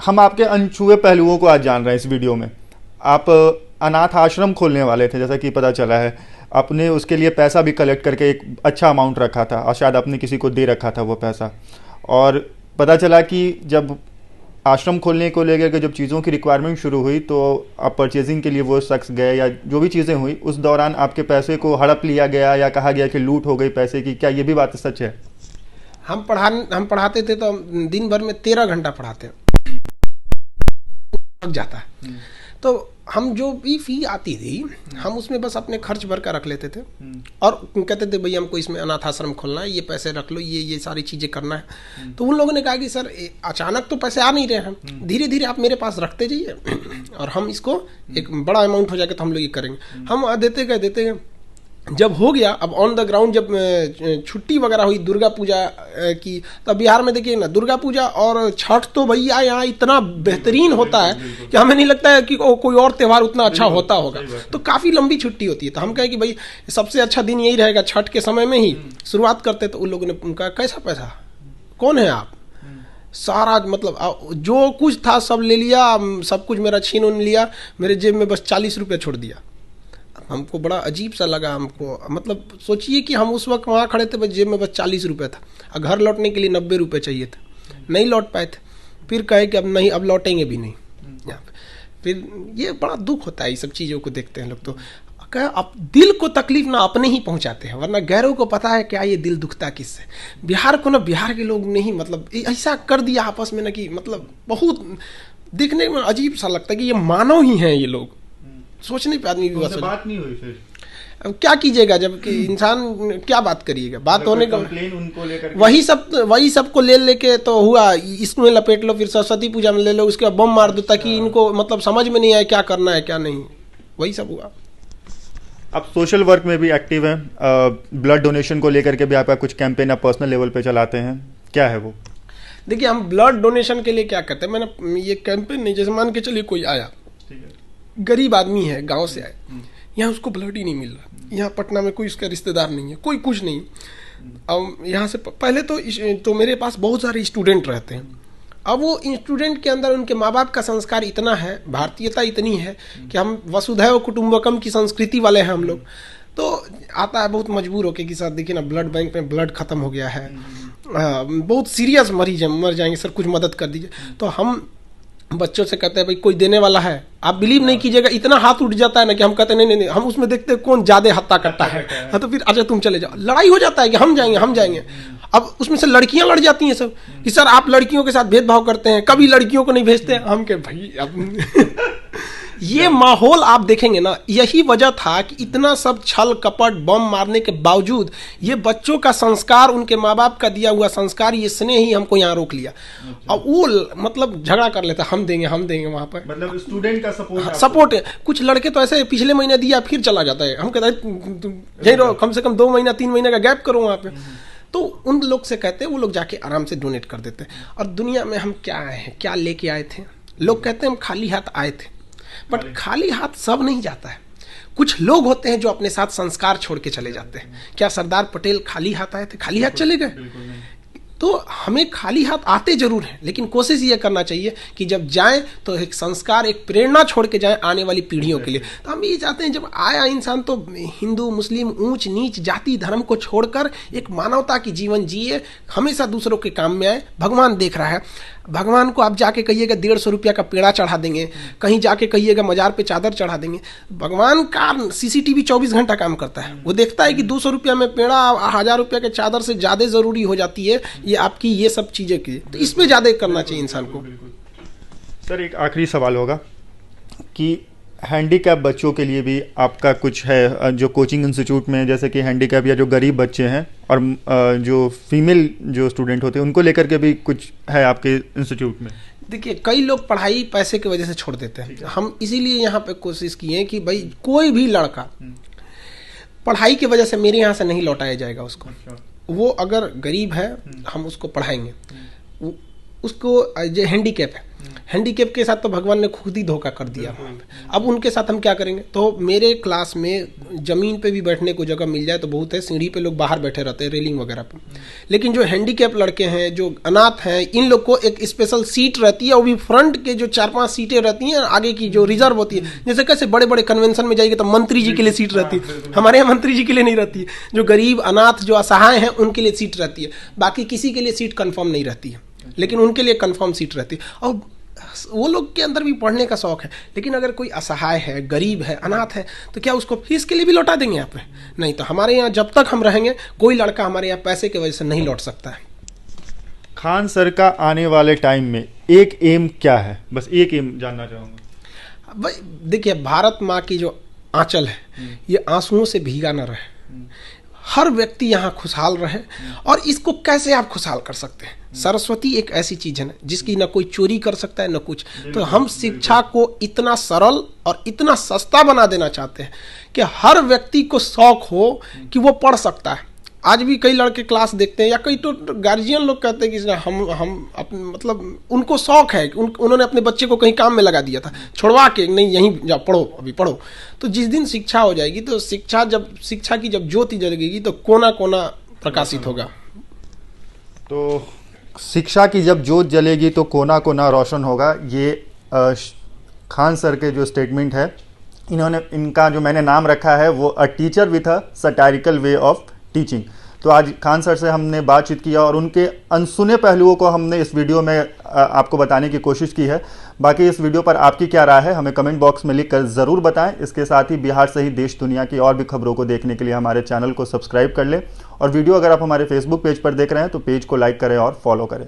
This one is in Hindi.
हम आपके अनछुए पहलुओं को आज जान रहे हैं इस वीडियो में। आप अनाथ आश्रम खोलने वाले थे, जैसा कि पता चला है। आपने उसके लिए पैसा भी कलेक्ट करके एक अच्छा अमाउंट रखा था, और शायद आपने किसी को दे रखा था वो पैसा। और पता चला कि जब आश्रम खोलने को लेकर के जब चीज़ों की रिक्वायरमेंट शुरू हुई, तो आप परचेजिंग के लिए वो शख्स गए, या जो भी चीज़ें हुई उस दौरान आपके पैसे को हड़प लिया गया या कहा गया कि लूट हो गई पैसे की। क्या ये भी बात सच है? हम पढ़ाते थे तो दिन भर में 13 घंटा पढ़ाते लग जाता है। तो हम जो भी फी आती थी हम उसमें बस अपने खर्च भर कर रख लेते थे, और कहते थे भैया हमको इसमें अनाथ आश्रम खोलना है, ये पैसे रख लो, ये सारी चीज़ें करना है। तो उन लोगों ने कहा कि सर अचानक तो पैसे आ नहीं रहे हैं, धीरे धीरे आप मेरे पास रखते जाइए और हम इसको एक बड़ा अमाउंट हो जाएगा तो हम लोग ये करेंगे। हम देते गए। जब हो गया, अब ऑन द ग्राउंड जब छुट्टी वगैरह हुई दुर्गा पूजा की, तब बिहार में देखिए ना, दुर्गा पूजा और छठ तो भैया यहाँ इतना बेहतरीन होता है कि हमें नहीं लगता है कि कोई और त्यौहार उतना अच्छा होता होगा। तो काफ़ी लंबी छुट्टी होती है। तो हम कहें कि भाई सबसे अच्छा दिन यही रहेगा, छठ के समय में ही शुरुआत करते। तो उन लोगों ने उनका कैसा पैसा, कौन है आप, सारा मतलब जो कुछ था सब ले लिया, सब कुछ मेरा छीन उन लिया, मेरे जेब में बस 40 रुपये छोड़ दिया। हमको बड़ा अजीब सा लगा हमको, मतलब सोचिए कि हम उस वक्त वहाँ खड़े थे, बस जेब में बस 40 रुपये था, और घर लौटने के लिए 90 रुपये चाहिए थे, नहीं लौट पाए थे। फिर कहे कि अब नहीं, अब लौटेंगे भी नहीं यहाँ पे। फिर ये बड़ा दुख होता है, ये सब चीज़ों को देखते हैं लोग। तो अब दिल को तकलीफ ना अपने ही पहुंचाते हैं, वरना गैरों को पता है क्या ये दिल दुखता किससे। बिहार को ना, बिहार के लोग नहीं, मतलब ऐसा कर दिया आपस में ना कि मतलब बहुत दिखने में अजीब सा लगता है कि ये मानव ही हैं ये लोग। सोचने पे आदमी भी बात नहीं हुई। फिर अब क्या कीजिएगा, जब कि इंसान क्या बात करिएगा, बात होने का उनको लेकर वही सब को ले लेके तो हुआ, इसमें लपेट लो, फिर सरस्वती पूजा में ले लो, उसके बाद बम मार दो, ताकि इनको मतलब समझ में नहीं आए क्या करना है क्या नहीं, वही सब हुआ। आप सोशल वर्क में भी एक्टिव हैं, ब्लड डोनेशन को लेकर के भी आपका कुछ कैंपेन आप पर्सनल लेवल पे चलाते हैं, क्या है वो? देखिए, हम ब्लड डोनेशन के लिए क्या करते हैं, मैंने ये कैंपेन नहीं, जैसे मान के चलिए कोई आया, गरीब आदमी है, गांव से आए, यहाँ उसको ब्लड ही नहीं मिल रहा, यहाँ पटना में कोई उसका रिश्तेदार नहीं है, कोई कुछ नहीं। अब यहाँ से पहले तो मेरे पास बहुत सारे स्टूडेंट रहते हैं। अब वो स्टूडेंट के अंदर उनके माँ बाप का संस्कार इतना है, भारतीयता इतनी है कि हम वसुधैव कुटुंबकम की संस्कृति वाले हैं हम लोग। तो आता है बहुत मजबूर होके कि सर देखिए ना, ब्लड बैंक में ब्लड खत्म हो गया है, बहुत सीरियस मरीज है, मर जाएंगे सर, कुछ मदद कर दीजिए। तो हम बच्चों से कहते हैं भाई कोई देने वाला है, आप बिलीव नहीं कीजिएगा, इतना हाथ उठ जाता है ना कि हम कहते हैं नहीं, हम उसमें देखते हैं कौन ज्यादा हत्ता करता है। हाँ, तो फिर अच्छा तुम चले जाओ, लड़ाई हो जाता है कि हम जाएंगे। अब उसमें से लड़कियां लड़ जाती हैं सब कि सर आप लड़कियों के साथ भेदभाव करते हैं, कभी लड़कियों को नहीं भेजते। हम के भाई अब ये माहौल आप देखेंगे ना, यही वजह था कि इतना सब छल कपट बम मारने के बावजूद ये बच्चों का संस्कार, उनके माँ बाप का दिया हुआ संस्कार, ये स्नेह ही हमको यहाँ रोक लिया। अब वो मतलब झगड़ा कर लेता, हम देंगे वहां पर, मतलब स्टूडेंट का सपोर्ट है। कुछ लड़के तो ऐसे पिछले महीने दिया फिर चला जाता है, हम कहते हैं यही रहो, कम से कम 2 महीना 3 महीने का गैप करो वहां पे। तो उन लोग से कहते हैं, वो लोग जाके आराम से डोनेट कर देते हैं। और दुनिया में हम क्या आए हैं, क्या लेके आए थे? लोग कहते हैं हम खाली हाथ आए थे, बट खाली हाथ सब नहीं जाता है। कुछ लोग होते हैं जो अपने साथ संस्कार छोड़ के चले जाते हैं। क्या सरदार पटेल खाली हाथ आए थे, खाली हाथ चले गए? तो हमें खाली हाथ आते जरूर हैं, लेकिन कोशिश ये करना चाहिए कि जब जाएं तो एक संस्कार, एक प्रेरणा छोड़ के जाएं आने वाली पीढ़ियों के लिए। तो हम ये चाहते हैं जब आया इंसान तो हिंदू मुस्लिम ऊंच नीच जाति धर्म को छोड़कर एक मानवता की जीवन जिए, हमेशा दूसरों के काम में आए। भगवान देख रहा है, भगवान को आप जाके कहिएगा 150 रुपया का पेड़ा चढ़ा देंगे, कहीं जाके कहिएगा मजार पे चादर चढ़ा देंगे। भगवान का सीसीटीवी 24 घंटा काम करता है, वो देखता है कि 200 रुपया में पेड़ा 1000 रुपया के चादर से ज़्यादा ज़रूरी हो जाती है ये आपकी ये सब चीज़ें की। तो इसमें ज़्यादा करना चाहिए इंसान को। सर एक आखिरी सवाल होगा कि हैंडीकैप बच्चों के लिए भी आपका कुछ है जो कोचिंग इंस्टीट्यूट में, जैसे कि हैंडीकैप या जो गरीब बच्चे हैं और जो फीमेल जो स्टूडेंट होते हैं उनको लेकर के भी कुछ है आपके इंस्टीट्यूट में? देखिए, कई लोग पढ़ाई पैसे की वजह से छोड़ देते हैं। हम इसीलिए यहाँ पे कोशिश किए कि भाई कोई भी लड़का पढ़ाई की वजह से मेरे यहाँ से नहीं लौटाया जाएगा उसको। वो अगर गरीब है हम उसको पढ़ाएंगे, उसको जो हैंडीकैप है, हैंडीकेप के साथ तो भगवान ने खुद ही धोखा कर दिया। अब उनके साथ हम क्या करेंगे? तो मेरे क्लास में ज़मीन पे भी बैठने को जगह मिल जाए तो बहुत है, सीढ़ी पे लोग बाहर बैठे रहते हैं रेलिंग वगैरह पे। लेकिन जो हैंडीकेप लड़के हैं, जो अनाथ हैं, इन लोग को एक स्पेशल सीट रहती है, वो भी फ्रंट के जो 4-5 सीटें रहती हैं, आगे की जो रिजर्व होती है। जैसे कैसे बड़े बड़े कन्वेंशन में जाएगी तो मंत्री जी के लिए सीट रहती है, हमारे यहाँ मंत्री जी के लिए नहीं रहती है। जो गरीब अनाथ जो असहाय हैं उनके लिए सीट रहती है, बाकी किसी के लिए सीट कंफर्म नहीं रहती है, लेकिन उनके लिए कंफर्म सीट रहती है। और वो लोग के अंदर भी पढ़ने का शौक है, लेकिन अगर कोई असहाय है, गरीब है, अनाथ है, तो क्या उसको फीस के लिए भी लौटा देंगे यहाँ पे? नहीं। तो हमारे यहाँ जब तक हम रहेंगे कोई लड़का हमारे यहाँ पैसे की वजह से नहीं लौट सकता है। खान सर का आने वाले टाइम में एक एम क्या है? बस एक एम जानना चाहूँगा। भाई देखिए, भारत माँ की जो आंचल है ये आंसुओं से भीगा न रहे, हर व्यक्ति यहाँ खुशहाल रहे। और इसको कैसे आप खुशहाल कर सकते हैं? सरस्वती एक ऐसी चीज है ना जिसकी न कोई चोरी कर सकता है न कुछ। तो हम शिक्षा को इतना सरल और इतना सस्ता बना देना चाहते हैं कि हर व्यक्ति को शौक हो कि वो पढ़ सकता है। आज भी कई लड़के क्लास देखते हैं, या कई तो गार्जियन लोग कहते हैं कि हम अपने मतलब उनको शौक है, उन्होंने अपने बच्चे को कहीं काम में लगा दिया था, छुड़वा के नहीं यहीं जाओ पढ़ो, अभी पढ़ो। तो जिस दिन शिक्षा हो जाएगी तो शिक्षा की जब ज्योति जलेगी तो कोना कोना प्रकाशित होगा। तो शिक्षा की जब ज्योत जलेगी तो कोना कोना रोशन होगा, ये खान सर के जो स्टेटमेंट है, इनका जो मैंने नाम रखा है वो a teacher with a satirical way of teaching. तो आज खान सर से हमने बातचीत किया और उनके अनसुने पहलुओं को हमने इस वीडियो में आपको बताने की कोशिश की है। बाकी इस वीडियो पर आपकी क्या राय है हमें कमेंट बॉक्स में लिखकर ज़रूर बताएं। इसके साथ ही बिहार सहित देश दुनिया की और भी खबरों को देखने के लिए हमारे चैनल को सब्सक्राइब कर लें, और वीडियो अगर आप हमारे फेसबुक पेज पर देख रहे हैं तो पेज को लाइक करें और फॉलो करें।